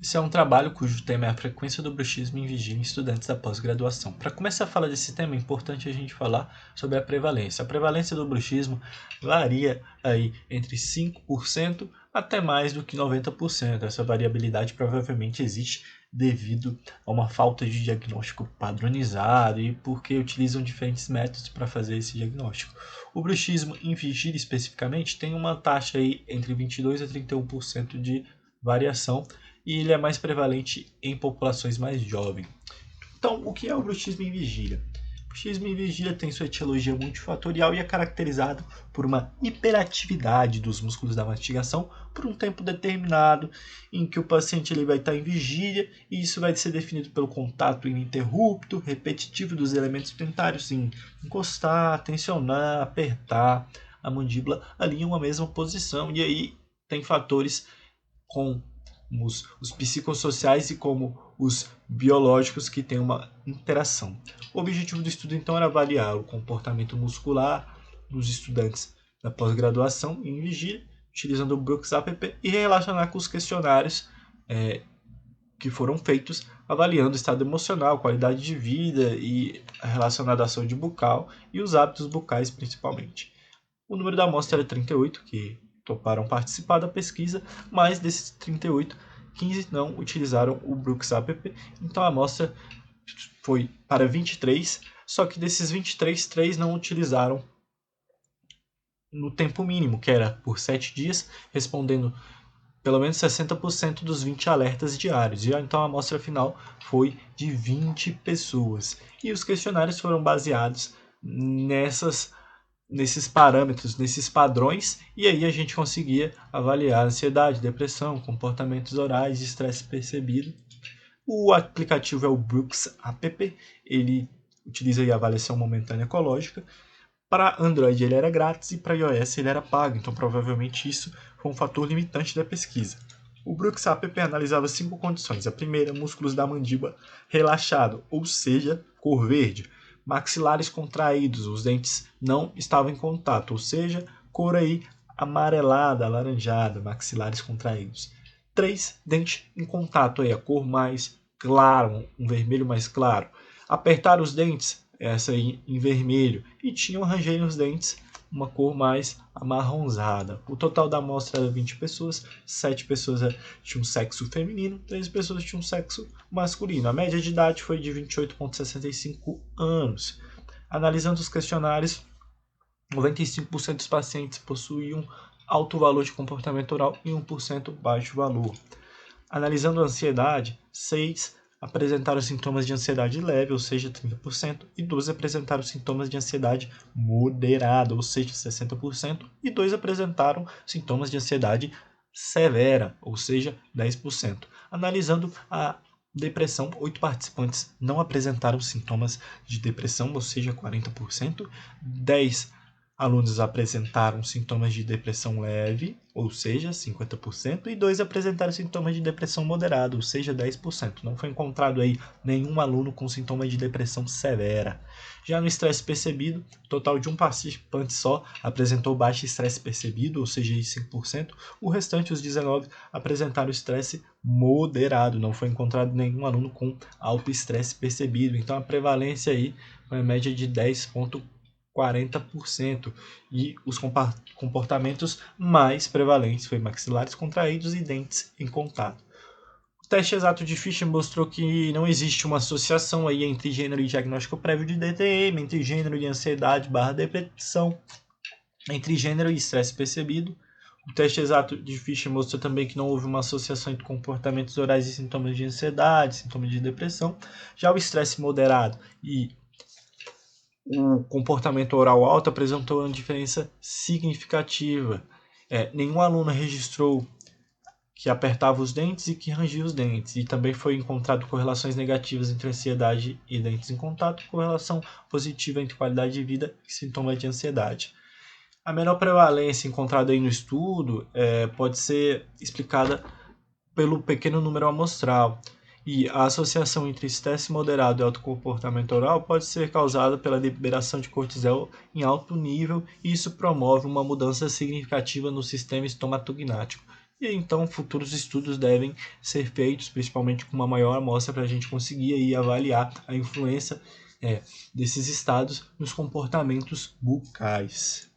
Esse é um trabalho cujo tema é a frequência do bruxismo em vigília em estudantes da pós-graduação. Para começar a falar desse tema, é importante a gente falar sobre a prevalência. A prevalência do bruxismo varia aí entre 5% até mais do que 90%. Essa variabilidade provavelmente existe devido a uma falta de diagnóstico padronizado e porque utilizam diferentes métodos para fazer esse diagnóstico. O bruxismo em vigília especificamente tem uma taxa aí entre 22% a 31% de variação e ele é mais prevalente em populações mais jovens. Então, o que é o bruxismo em vigília? O bruxismo em vigília tem sua etiologia multifatorial e é caracterizado por uma hiperatividade dos músculos da mastigação por um tempo determinado, em que o paciente ele vai estar em vigília, e isso vai ser definido pelo contato ininterrupto, repetitivo dos elementos dentários, em encostar, tensionar, apertar a mandíbula ali em uma mesma posição. E aí tem fatores com os psicossociais e como os biológicos que têm uma interação. O objetivo do estudo então era avaliar o comportamento muscular dos estudantes da pós-graduação em vigília, utilizando o Brooks App, e relacionar com os questionários que foram feitos, avaliando o estado emocional, qualidade de vida e relacionado à saúde bucal e os hábitos bucais principalmente. O número da amostra era 38, que toparam participar da pesquisa, mas desses 38, 15 não utilizaram o Brooks App, então a amostra foi para 23, só que desses 23, 3 não utilizaram no tempo mínimo, que era por 7 dias, respondendo pelo menos 60% dos 20 alertas diários. E então a amostra final foi de 20 pessoas. E os questionários foram baseados nesses parâmetros, nesses padrões, e aí a gente conseguia avaliar ansiedade, depressão, comportamentos orais, estresse percebido. O aplicativo é o Brooks App, ele utiliza a avaliação momentânea ecológica. Para Android ele era grátis e para iOS ele era pago, então provavelmente isso foi um fator limitante da pesquisa. O Brooks App analisava 5 condições. A primeira, músculos da mandíbula relaxado, ou seja, cor verde. Maxilares contraídos, os dentes não estavam em contato, ou seja, cor aí amarelada, alaranjada, maxilares contraídos. 3, dente em contato, aí a cor mais clara, um vermelho mais claro. Apertar os dentes, essa aí em vermelho, e tinham rangeio nos dentes, uma cor mais amarronzada. O total da amostra era 20 pessoas, 7 pessoas tinham sexo feminino, 3 pessoas tinham sexo masculino. A média de idade foi de 28,65 anos. Analisando os questionários, 95% dos pacientes possuíam alto valor de comportamento oral e 1% baixo valor. Analisando a ansiedade, 6 apresentaram sintomas de ansiedade leve, ou seja, 30%, e 12 apresentaram sintomas de ansiedade moderada, ou seja, 60%, e 2 apresentaram sintomas de ansiedade severa, ou seja, 10%. Analisando a depressão, 8 participantes não apresentaram sintomas de depressão, ou seja, 40%, 10 alunos apresentaram sintomas de depressão leve, ou seja, 50%, e 2 apresentaram sintomas de depressão moderada, ou seja, 10%. Não foi encontrado aí nenhum aluno com sintomas de depressão severa. Já no estresse percebido, total de um participante só apresentou baixo estresse percebido, ou seja, 5%. O restante, os 19, apresentaram estresse moderado. Não foi encontrado nenhum aluno com alto estresse percebido. Então a prevalência aí foi a média de 10,40%, e os comportamentos mais prevalentes foi maxilares contraídos e dentes em contato. O teste exato de Fischer mostrou que não existe uma associação aí entre gênero e diagnóstico prévio de DTM, entre gênero e ansiedade / depressão, entre gênero e estresse percebido. O teste exato de Fischer mostrou também que não houve uma associação entre comportamentos orais e sintomas de ansiedade, sintomas de depressão. Já o estresse moderado e o comportamento oral alto apresentou uma diferença significativa. Nenhum aluno registrou que apertava os dentes e que rangia os dentes. E também foi encontrado correlações negativas entre ansiedade e dentes em contato, correlação positiva entre qualidade de vida e sintomas de ansiedade. A menor prevalência encontrada aí no estudo pode ser explicada pelo pequeno número amostral. E a associação entre estresse moderado e alto comportamento oral pode ser causada pela liberação de cortisol em alto nível, e isso promove uma mudança significativa no sistema estomatognático. E então futuros estudos devem ser feitos, principalmente com uma maior amostra, para a gente conseguir aí avaliar a influência desses estados nos comportamentos bucais.